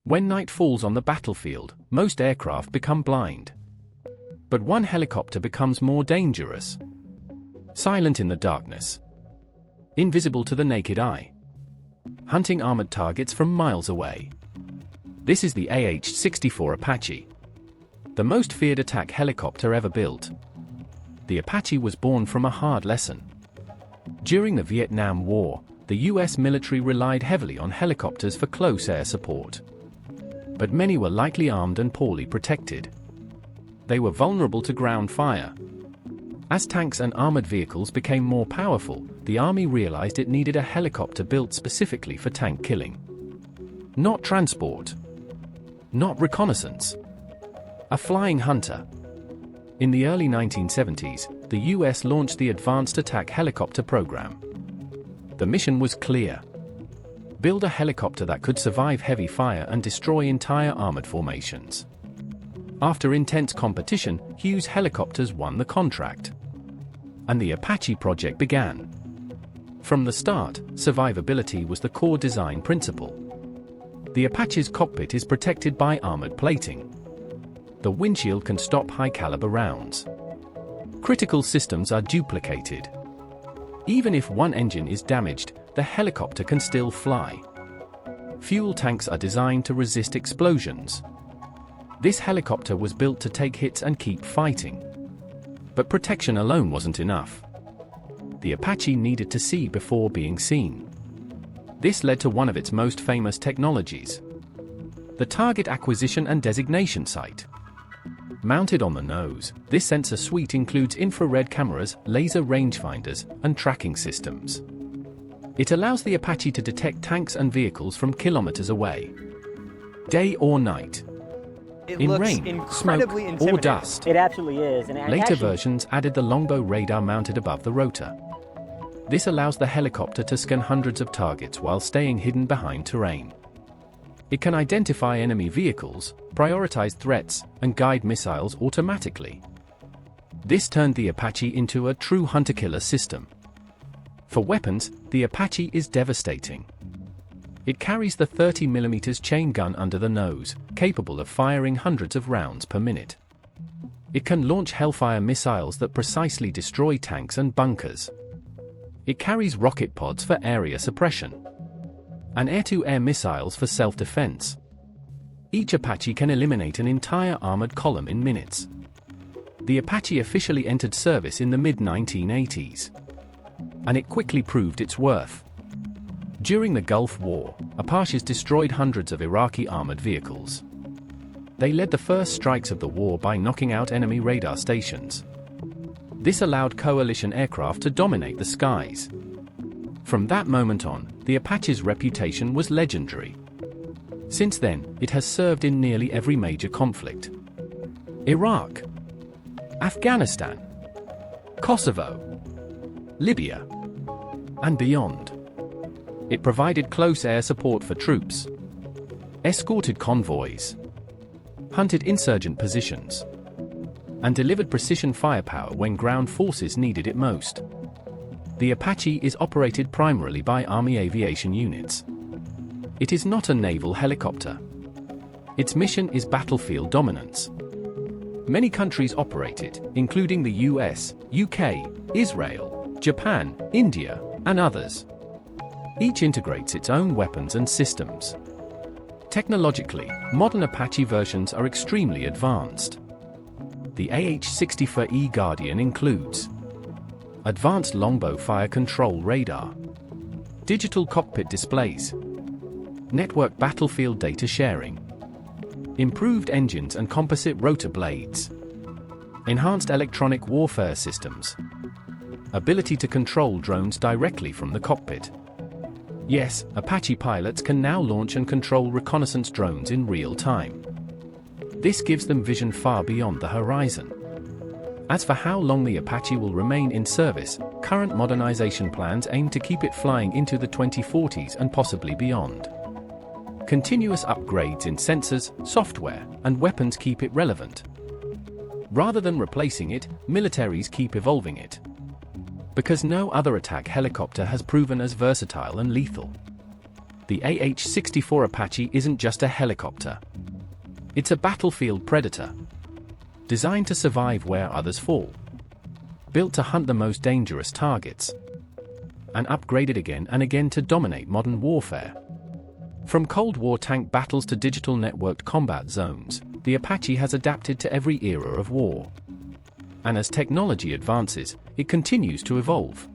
When night falls on the battlefield, most aircraft become blind. But one helicopter becomes more dangerous. Silent in the darkness. Invisible to the naked eye. Hunting armored targets from miles away. This is the AH-64 Apache. The most feared attack helicopter ever built. The Apache was born from a hard lesson. During the Vietnam War, the US military relied heavily on helicopters for close air support. But many were lightly armed and poorly protected. They were vulnerable to ground fire. As tanks and armored vehicles became more powerful, the Army realized it needed a helicopter built specifically for tank killing. Not transport. Not reconnaissance. A flying hunter. In the early 1970s, the US launched the Advanced Attack Helicopter program. The mission was clear. Build a helicopter that could survive heavy fire and destroy entire armored formations. After intense competition, Hughes Helicopters won the contract. And the Apache project began. From the start, survivability was the core design principle. The Apache's cockpit is protected by armored plating. The windshield can stop high-caliber rounds. Critical systems are duplicated. Even if one engine is damaged, the helicopter can still fly. Fuel tanks are designed to resist explosions. This helicopter was built to take hits and keep fighting. But protection alone wasn't enough. The Apache needed to see before being seen. This led to one of its most famous technologies: the Target Acquisition and Designation Sight. Mounted on the nose, this sensor suite includes infrared cameras, laser rangefinders, and tracking systems. It allows the Apache to detect tanks and vehicles from kilometers away, day or night. In rain, smoke, or dust. It absolutely is. Later versions added the Longbow radar mounted above the rotor. This allows the helicopter to scan hundreds of targets while staying hidden behind terrain. It can identify enemy vehicles, prioritize threats, and guide missiles automatically. This turned the Apache into a true hunter-killer system. For weapons, the Apache is devastating. It carries the 30mm chain gun under the nose, capable of firing hundreds of rounds per minute. It can launch Hellfire missiles that precisely destroy tanks and bunkers. It carries rocket pods for area suppression and air-to-air missiles for self-defense. Each Apache can eliminate an entire armored column in minutes. The Apache officially entered service in the mid-1980s. And it quickly proved its worth. During the Gulf War, Apaches destroyed hundreds of Iraqi armored vehicles. They led the first strikes of the war by knocking out enemy radar stations. This allowed coalition aircraft to dominate the skies. From that moment on, the Apache's reputation was legendary. Since then, it has served in nearly every major conflict. Iraq, Afghanistan, Kosovo, Libya, and beyond. It provided close air support for troops, escorted convoys, hunted insurgent positions, and delivered precision firepower when ground forces needed it most. The Apache is operated primarily by Army aviation units. It is not a naval helicopter. Its mission is battlefield dominance. Many countries operate it, including the US, UK, Israel, Japan, India, and others. Each integrates its own weapons and systems. Technologically, modern Apache versions are extremely advanced. The AH-64 Guardian includes advanced Longbow fire control radar, digital cockpit displays, network battlefield data sharing, improved engines and composite rotor blades, enhanced electronic warfare systems, ability to control drones directly from the cockpit. Yes, Apache pilots can now launch and control reconnaissance drones in real time. This gives them vision far beyond the horizon. As for how long the Apache will remain in service, current modernization plans aim to keep it flying into the 2040s and possibly beyond. Continuous upgrades in sensors, software, and weapons keep it relevant. Rather than replacing it, militaries keep evolving it. Because no other attack helicopter has proven as versatile and lethal. The AH-64 Apache isn't just a helicopter. It's a battlefield predator, designed to survive where others fall, built to hunt the most dangerous targets, and upgraded again and again to dominate modern warfare. From Cold War tank battles to digital networked combat zones, the Apache has adapted to every era of war. And as technology advances, it continues to evolve.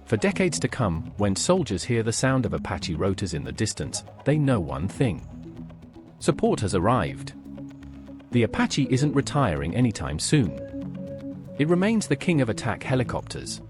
For decades to come, when soldiers hear the sound of Apache rotors in the distance, they know one thing: support has arrived. The Apache isn't retiring anytime soon. It remains the king of attack helicopters.